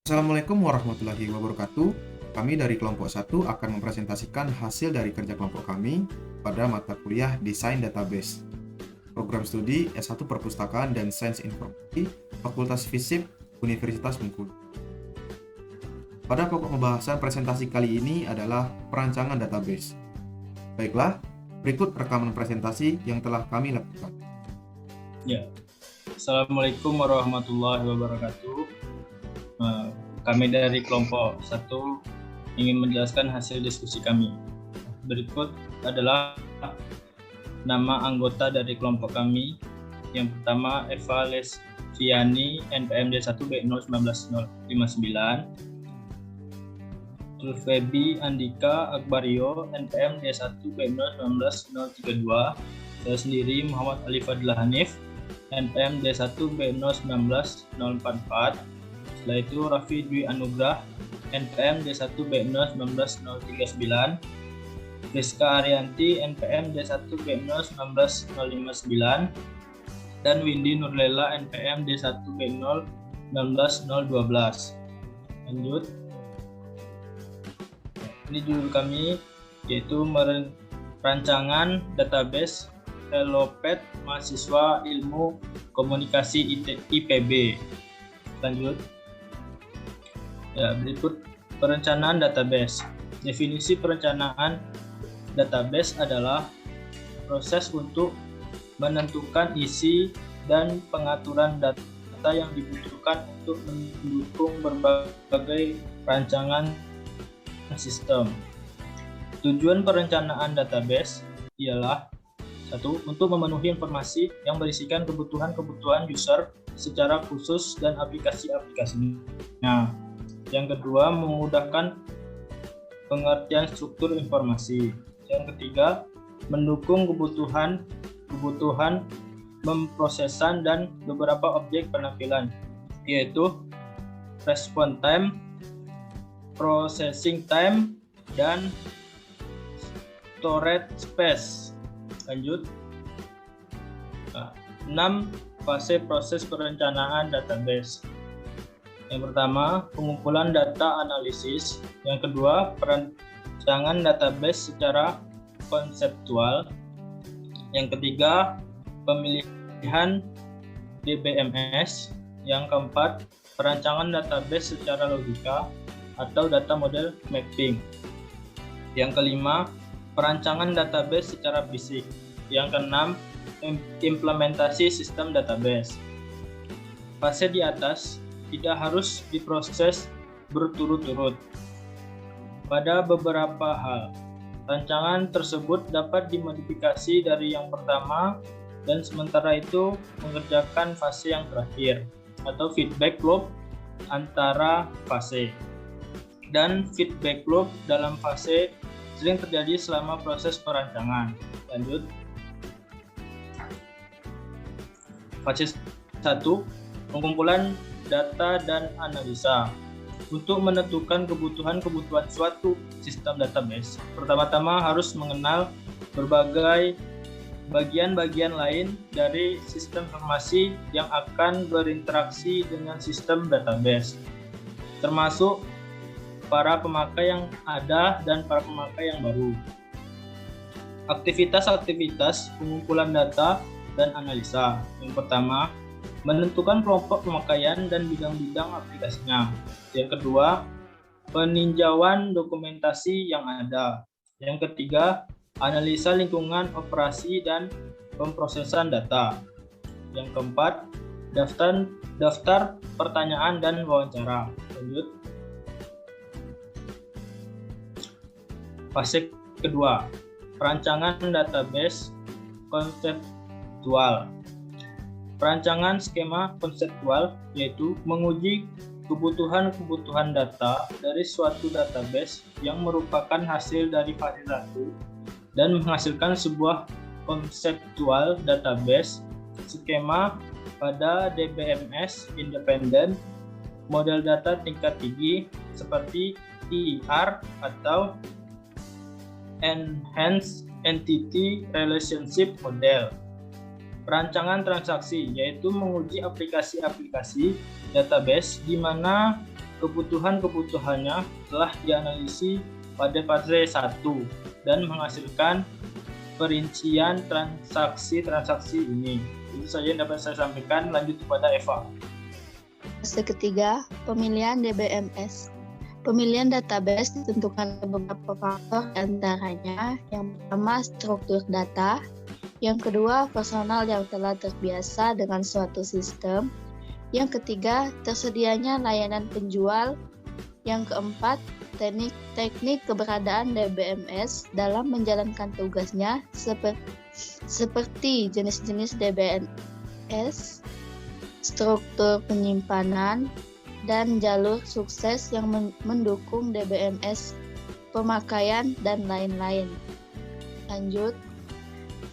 Assalamualaikum warahmatullahi wabarakatuh. Kami dari kelompok 1 akan mempresentasikan hasil dari kerja kelompok kami pada mata kuliah Desain Database. Program studi S1 Perpustakaan dan Sains Informasi, Fakultas Fisip, Universitas Bengkulu. Pada pokok pembahasan presentasi kali ini adalah perancangan database. Baiklah, berikut rekaman presentasi yang telah kami lakukan. Ya, Assalamualaikum warahmatullahi wabarakatuh. Kami dari kelompok 1 ingin menjelaskan hasil diskusi kami. Berikut adalah nama anggota dari kelompok kami. Yang pertama Eva Lesviani, NPM D1B01959. Febi Andika Akbario, NPM D1B01932. Saya sendiri Muhammad Ali Fadil Hanif, NPM D1B01904. Setelah itu Raffi Dwi Anugrah, NPM D1B01939. Rizka Arianti, NPM D1B01959. Dan Windy Nurlela, NPM D1B01912. Lanjut. Ini judul kami yaitu Perancangan Database Helopet Mahasiswa Ilmu Komunikasi IPB. Lanjut. Ya, berikut perencanaan database. Definisi perencanaan database adalah proses untuk menentukan isi dan pengaturan data yang dibutuhkan untuk mendukung berbagai rancangan sistem. Tujuan perencanaan database ialah 1. Untuk memenuhi informasi yang berisikan kebutuhan user secara khusus dan aplikasi-aplikasinya. Yang kedua, memudahkan pengertian struktur informasi. Yang ketiga, mendukung kebutuhan pemrosesan dan beberapa objek penampilan, yaitu response time, processing time, dan storage space. Lanjut. 6. Fase proses perencanaan database. Yang pertama, pengumpulan data analisis. Yang kedua, perancangan database secara konseptual. Yang ketiga, pemilihan DBMS. Yang keempat, perancangan database secara logika atau data model mapping. Yang kelima, perancangan database secara fisik. Yang keenam, implementasi sistem database. Fase di atas tidak harus diproses berturut-turut. Pada beberapa hal, rancangan tersebut dapat dimodifikasi dari yang pertama dan sementara itu mengerjakan fase yang terakhir atau feedback loop antara fase. Dan feedback loop dalam fase sering terjadi selama proses perancangan. Lanjut. Fase 1, pengumpulan data dan analisa. Untuk menentukan kebutuhan suatu sistem database, pertama-tama harus mengenal berbagai bagian-bagian lain dari sistem informasi yang akan berinteraksi dengan sistem database, termasuk para pemakai yang ada dan para pemakai yang baru. Aktivitas-aktivitas pengumpulan data dan analisa. Yang pertama, menentukan kelompok pemakaian dan bidang-bidang aplikasinya. Yang kedua, peninjauan dokumentasi yang ada. Yang ketiga, analisa lingkungan operasi dan pemrosesan data. Yang keempat, daftar pertanyaan dan wawancara. Lanjut. Fase kedua, perancangan database konseptual. Perancangan skema konseptual yaitu menguji kebutuhan data dari suatu database yang merupakan hasil dari fase 1 dan menghasilkan sebuah konseptual database skema pada DBMS independen, model data tingkat tinggi seperti ER atau Enhanced Entity Relationship Model. Perancangan transaksi yaitu menguji aplikasi-aplikasi database di mana Kebutuhan-kebutuhannya telah dianalisis pada fase 1 dan menghasilkan perincian transaksi-transaksi ini. Itu saja yang dapat saya sampaikan. Lanjut kepada Eva. Fase ketiga, pemilihan DBMS. Pemilihan database ditentukan beberapa faktor, antaranya yang pertama struktur data, yang kedua personal yang telah terbiasa dengan suatu sistem, yang ketiga tersedianya layanan penjual, yang keempat teknik keberadaan DBMS dalam menjalankan tugasnya seperti jenis-jenis DBMS, struktur penyimpanan, dan jalur sukses yang mendukung DBMS, pemakaian, dan lain-lain. Lanjut,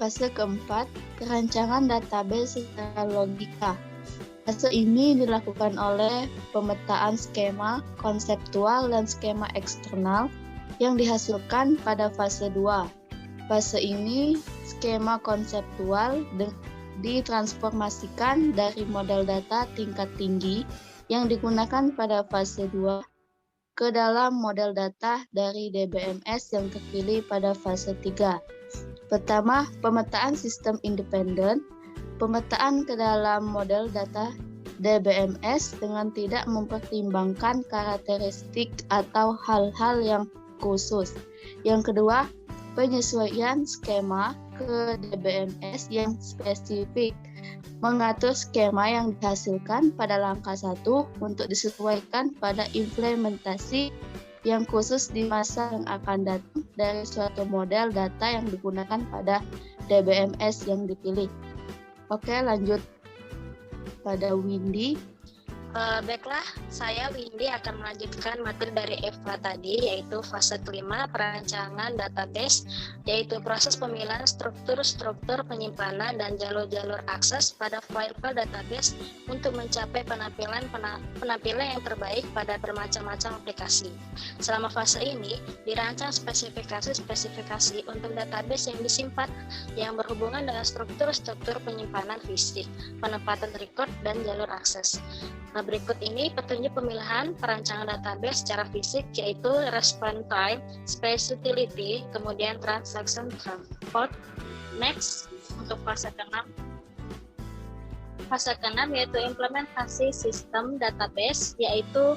fase keempat, perancangan database secara logika. Fase ini dilakukan oleh pemetaan skema konseptual dan skema eksternal yang dihasilkan pada fase 2. Fase ini, skema konseptual ditransformasikan dari model data tingkat tinggi yang digunakan pada fase 2 ke dalam model data dari DBMS yang terpilih pada fase 3. Pertama, pemetaan sistem independen, pemetaan ke dalam model data DBMS dengan tidak mempertimbangkan karakteristik atau hal-hal yang khusus. Yang kedua, penyesuaian skema ke DBMS yang spesifik, mengatur skema yang dihasilkan pada langkah 1 untuk disesuaikan pada implementasi yang khusus di masa yang akan datang dari suatu model data yang digunakan pada DBMS yang dipilih. Oke, lanjut pada Windy. Baiklah, saya Windy akan melanjutkan materi dari Eva tadi, yaitu fase kelima, perancangan database, yaitu proses pemilihan struktur penyimpanan dan jalur-jalur akses pada file-file database untuk mencapai penampilan yang terbaik pada bermacam-macam aplikasi. Selama fase ini, dirancang spesifikasi untuk database yang disimpan yang berhubungan dengan struktur penyimpanan fisik, penempatan record, dan jalur akses. Nah, berikut ini petunjuk pemilihan perancangan database secara fisik, yaitu response time, space utility, kemudian transaction transport. Next, untuk fase ke-6. Fase ke-6 yaitu implementasi sistem database, yaitu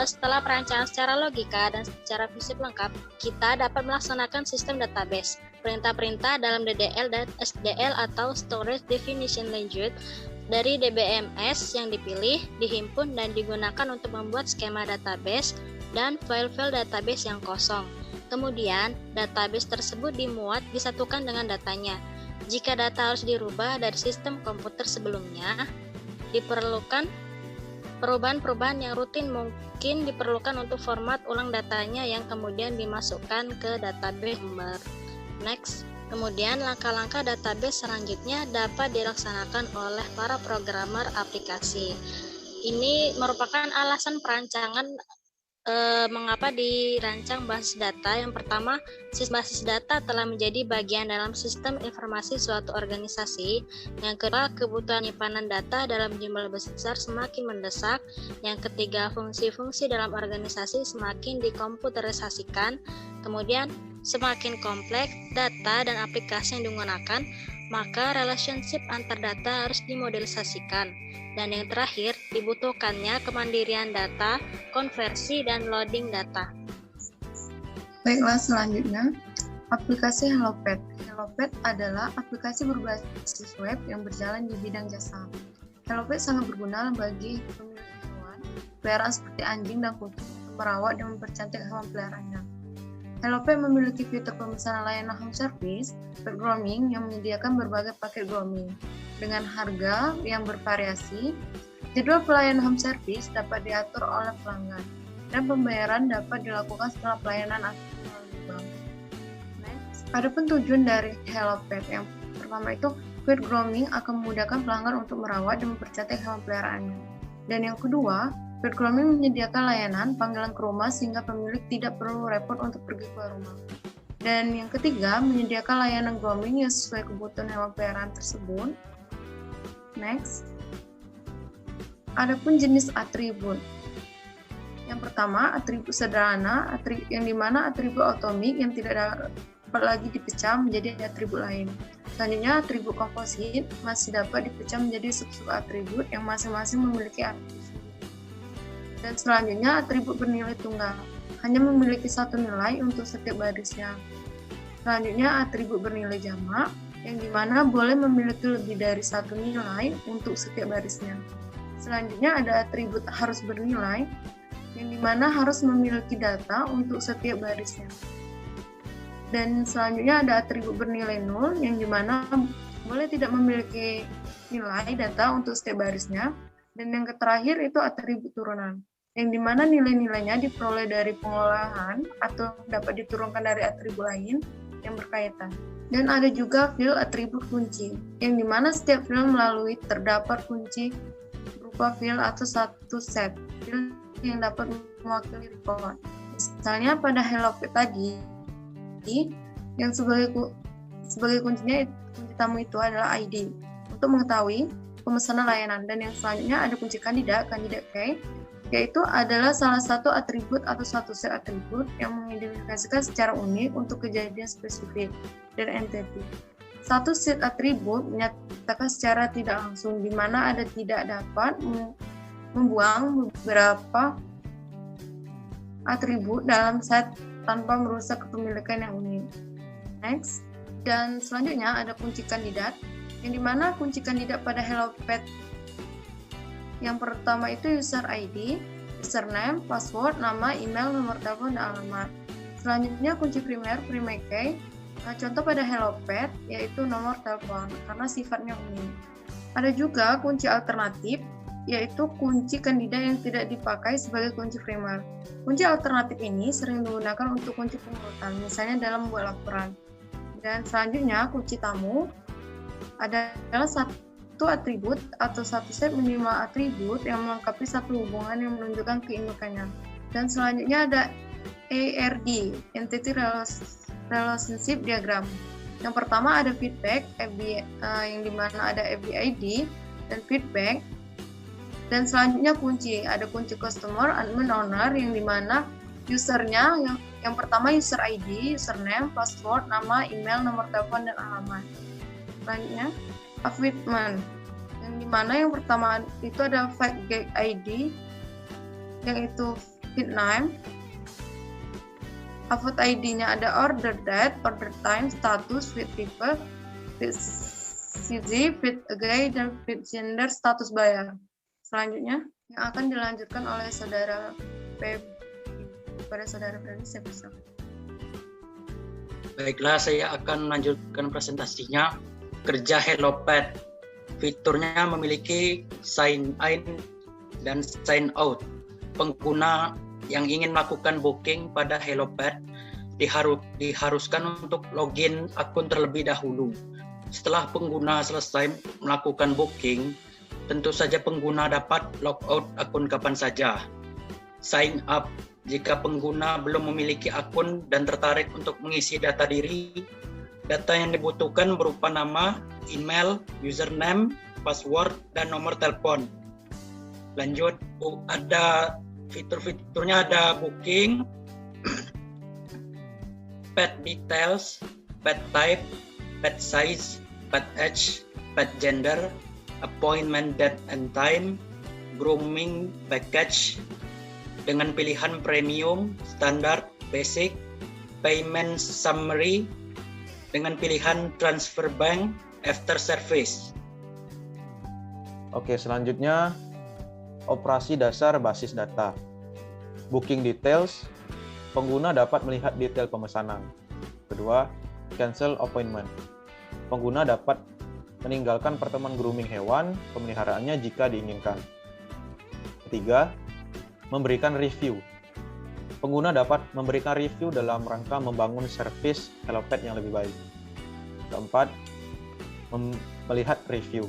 setelah perancangan secara logika dan secara fisik lengkap, kita dapat melaksanakan sistem database. Perintah-perintah dalam DDL dan SDL atau Storage Definition Language dari DBMS yang dipilih, dihimpun, dan digunakan untuk membuat skema database dan file-file database yang kosong. Kemudian, database tersebut disatukan dengan datanya. Jika data harus dirubah dari sistem komputer sebelumnya, diperlukan perubahan-perubahan yang rutin mungkin diperlukan untuk format ulang datanya yang kemudian dimasukkan ke database number. Next. Kemudian langkah-langkah database selanjutnya dapat dilaksanakan oleh para programmer aplikasi. Ini merupakan alasan perancangan mengapa dirancang basis data. Yang pertama, basis data telah menjadi bagian dalam sistem informasi suatu organisasi. Yang kedua, kebutuhan penyimpanan data dalam jumlah besar semakin mendesak. Yang ketiga, fungsi-fungsi dalam organisasi semakin dikomputerisasikan. Kemudian, semakin kompleks data dan aplikasi yang digunakan, maka relationship antar data harus dimodelisasikan. Dan yang terakhir, dibutuhkannya kemandirian data, konversi, dan loading data. Baiklah, selanjutnya, aplikasi HelloPet. HelloPet adalah aplikasi berbasis web yang berjalan di bidang jasa. HelloPet sangat berguna bagi pemilik hewan peliharaan seperti anjing dan kucing untuk merawat dan mempercantik hewan peliharaannya. HelloPet memiliki fitur pemesanan layanan home service, pet grooming yang menyediakan berbagai paket grooming. Dengan harga yang bervariasi, jadwal pelayanan home service dapat diatur oleh pelanggan, dan pembayaran dapat dilakukan setelah pelayanan aktif melalui bank. Next, adapun tujuan dari HelloPet yang pertama itu, pet grooming akan memudahkan pelanggan untuk merawat dan mempercantik hewan peliharaannya. Dan yang kedua, pet grooming menyediakan layanan panggilan ke rumah sehingga pemilik tidak perlu repot untuk pergi ke rumah. Dan yang ketiga, menyediakan layanan grooming yang sesuai kebutuhan hewan peliharaan tersebut. Next, adapun jenis atribut. Yang pertama, atribut sederhana, yang dimana atribut atomik yang tidak dapat lagi dipecah menjadi atribut lain. Selanjutnya, atribut komposit masih dapat dipecah menjadi sub-sub atribut yang masing-masing memiliki arti. Dan selanjutnya, atribut bernilai tunggal, hanya memiliki satu nilai untuk setiap barisnya. Selanjutnya, atribut bernilai jamak, yang dimana boleh memiliki lebih dari satu nilai untuk setiap barisnya. Selanjutnya, ada atribut harus bernilai, yang dimana harus memiliki data untuk setiap barisnya. Dan selanjutnya ada atribut bernilai 0, yang dimana boleh tidak memiliki nilai data untuk setiap barisnya. Dan yang terakhir itu atribut turunan, yang dimana nilai-nilainya diperoleh dari pengolahan atau dapat diturunkan dari atribut lain yang berkaitan. Dan ada juga field atribut kunci, yang dimana setiap field melalui terdapat kunci berupa field atau satu set field yang dapat mewakili record. Misalnya pada Hello Pet tadi, yang sebagai kuncinya kunci tamu itu adalah ID untuk mengetahui pemesanan layanan. Dan yang selanjutnya ada kunci kandidat key, yaitu adalah salah satu atribut atau satu set atribut yang mengidentifikasikan secara unik untuk kejadian spesifik dan entity. Satu set atribut menyatakan secara tidak langsung di mana ada tidak dapat membuang beberapa atribut dalam set tanpa merusak kepemilikan yang unik. Next. Dan selanjutnya ada kunci kandidat, yang dimana kunci kandidat pada Hello Pet yang pertama itu user ID, username, password, nama, email, nomor telepon, dan alamat. Selanjutnya kunci primer key. Nah, contoh pada Hello Pet yaitu nomor telepon karena sifatnya unik. Ada juga kunci alternatif, yaitu kunci kandidat yang tidak dipakai sebagai kunci primer. Kunci alternatif ini sering digunakan untuk kunci pengurutan, misalnya dalam membuat laporan. Dan selanjutnya kunci tamu adalah satu atribut atau satu set minimal atribut yang melengkapi satu hubungan yang menunjukkan keunikannya. Dan selanjutnya ada ARD, Entity Relationship Diagram. Yang pertama ada feedback, yang dimana ada FBID dan feedback. Dan selanjutnya kunci, ada kunci customer, admin, owner, yang dimana usernya, yang pertama user ID, username, password, nama, email, nomor telepon, dan alamat. Selanjutnya, appointment, yang dimana yang pertama itu ada get ID, yang itu feed name, upload ID-nya ada order date, order time, status, feed type, feed CZ, feed agree, dan feed gender, status bayar. Selanjutnya yang akan dilanjutkan oleh saudara Febri. Pada saudara Febri, saya bisa. Baiklah, saya akan melanjutkan presentasinya. Kerja Hello Pet. Fiturnya memiliki sign in dan sign out. Pengguna yang ingin melakukan booking pada Hello Pet diharuskan untuk login akun terlebih dahulu. Setelah pengguna selesai melakukan booking, tentu saja pengguna dapat logout akun kapan saja. Sign up, jika pengguna belum memiliki akun dan tertarik untuk mengisi data diri, data yang dibutuhkan berupa nama, email, username, password, dan nomor telepon. Lanjut, ada fitur-fiturnya, ada booking, pet details, pet type, pet size, pet age, pet gender, appointment date and time, grooming package dengan pilihan premium, standar, basic, payment summary dengan pilihan transfer bank, after service. Oke, selanjutnya operasi dasar basis data. Booking details, pengguna dapat melihat detail pemesanan. Kedua, cancel appointment. Pengguna dapat meninggalkan pertemuan grooming hewan pemeliharaannya jika diinginkan. Ketiga, memberikan review. Pengguna dapat memberikan review dalam rangka membangun servis Hello Pet yang lebih baik. Keempat, melihat review.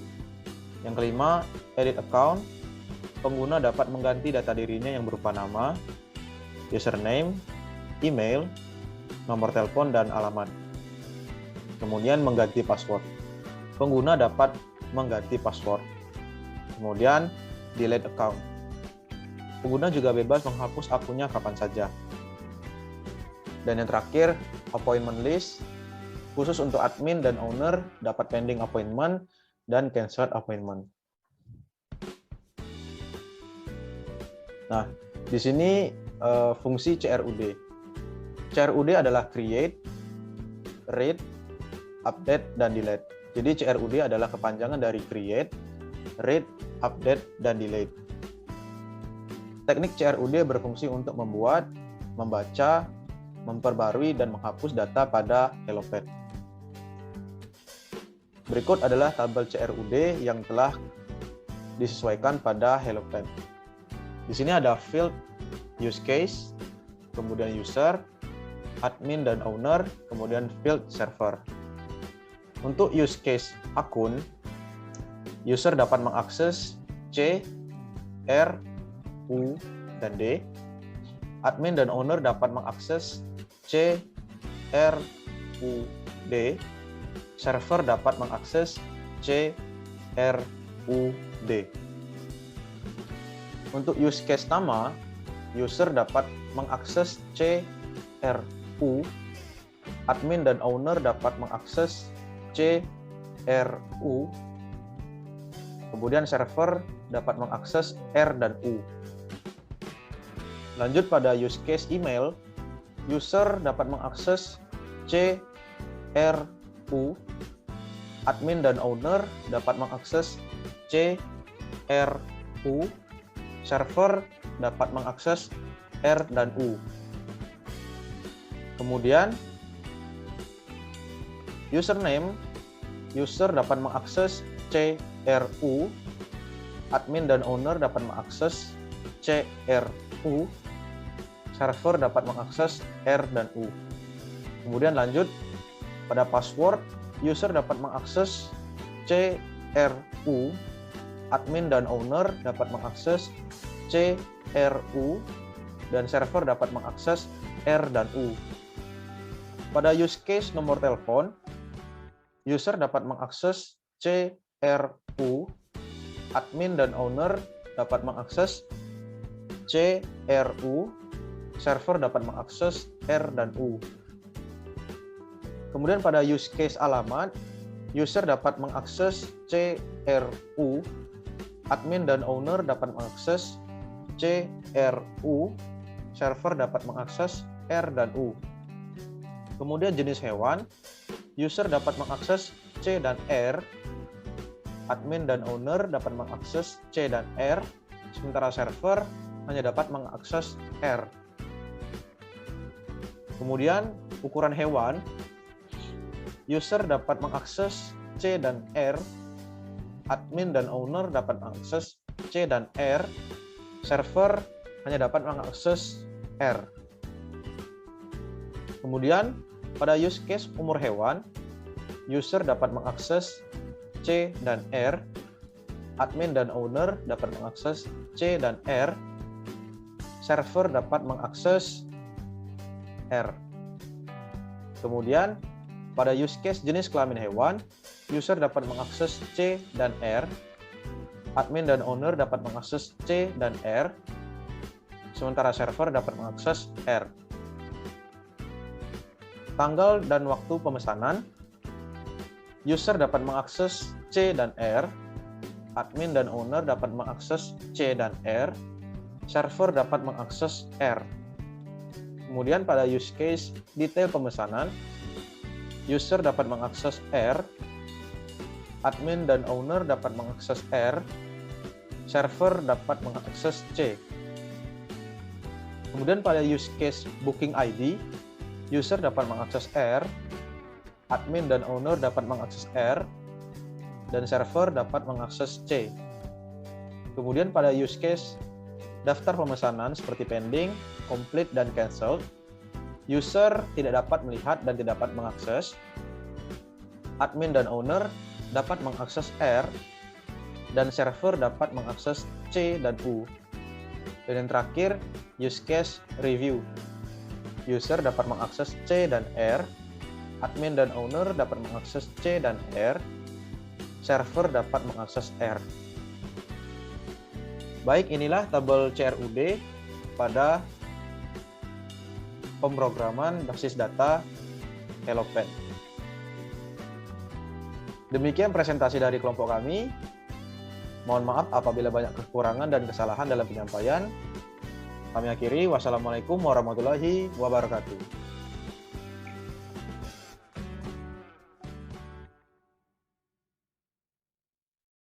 Yang kelima, edit account. Pengguna dapat mengganti data dirinya yang berupa nama, username, email, nomor telepon, dan alamat. Kemudian mengganti password. Pengguna dapat mengganti password. Kemudian delete account. Pengguna juga bebas menghapus akunnya kapan saja. Dan yang terakhir, appointment list, khusus untuk admin dan owner dapat pending appointment dan cancelled appointment. Nah, di sini fungsi CRUD. CRUD adalah create, read, update, dan delete. Jadi CRUD adalah kepanjangan dari create, read, update, dan delete. Teknik CRUD berfungsi untuk membuat, membaca, memperbarui, dan menghapus data pada Hellopath. Berikut adalah tabel CRUD yang telah disesuaikan pada Hellopath. Di sini ada field use case, kemudian user, admin dan owner, kemudian field server. Untuk use case akun, user dapat mengakses C, R, U, dan D. Admin dan owner dapat mengakses C, R, U, D. Server dapat mengakses C, R, U, D. Untuk use case nama, user dapat mengakses C, R, U. Admin dan owner dapat mengakses C, R, U. Kemudian server dapat mengakses R dan U. Lanjut pada use case email, user dapat mengakses C, R, U. Admin dan owner dapat mengakses C, R, U. Server dapat mengakses R dan U. Kemudian username, user dapat mengakses C, R, U. Admin dan owner dapat mengakses C, R, U. Server dapat mengakses R dan U. Kemudian lanjut pada password, user dapat mengakses C, R, U. Admin dan owner dapat mengakses C, R, U. Dan server dapat mengakses R dan U. Pada use case nomor telepon, user dapat mengakses C, R, U. Admin dan owner dapat mengakses C, R, U. Server dapat mengakses R dan U. Kemudian pada use case alamat, user dapat mengakses C, R, U. Admin dan owner dapat mengakses C, R, U. Server dapat mengakses R dan U. Kemudian jenis hewan, user dapat mengakses C dan R. Admin dan owner dapat mengakses C dan R. Sementara server hanya dapat mengakses R. Kemudian ukuran hewan, user dapat mengakses C dan R. Admin dan owner dapat mengakses C dan R. Server hanya dapat mengakses R. Kemudian pada use case umur hewan, user dapat mengakses C dan R. Admin dan owner dapat mengakses C dan R. Server dapat mengakses R. Kemudian pada use case jenis kelamin hewan, user dapat mengakses C dan R. Admin dan owner dapat mengakses C dan R. Sementara server dapat mengakses R. Tanggal dan waktu pemesanan, user dapat mengakses C dan R. Admin dan owner dapat mengakses C dan R. Server dapat mengakses R. Kemudian pada use case detail pemesanan, user dapat mengakses R. Admin dan owner dapat mengakses R. Server dapat mengakses C. Kemudian pada use case booking ID, user dapat mengakses R. Admin dan owner dapat mengakses R. Dan server dapat mengakses C. Kemudian pada use case daftar pemesanan seperti pending, complete, dan cancelled, user tidak dapat melihat dan tidak dapat mengakses. Admin dan owner dapat mengakses R, dan server dapat mengakses C dan U. Dan yang terakhir, use case review. User dapat mengakses C dan R, admin dan owner dapat mengakses C dan R, server dapat mengakses R. Baik, inilah tabel CRUD pada pemrograman basis data Hellopath. Demikian presentasi dari kelompok kami. Mohon maaf apabila banyak kekurangan dan kesalahan dalam penyampaian. Kami akhiri. Wassalamualaikum warahmatullahi wabarakatuh.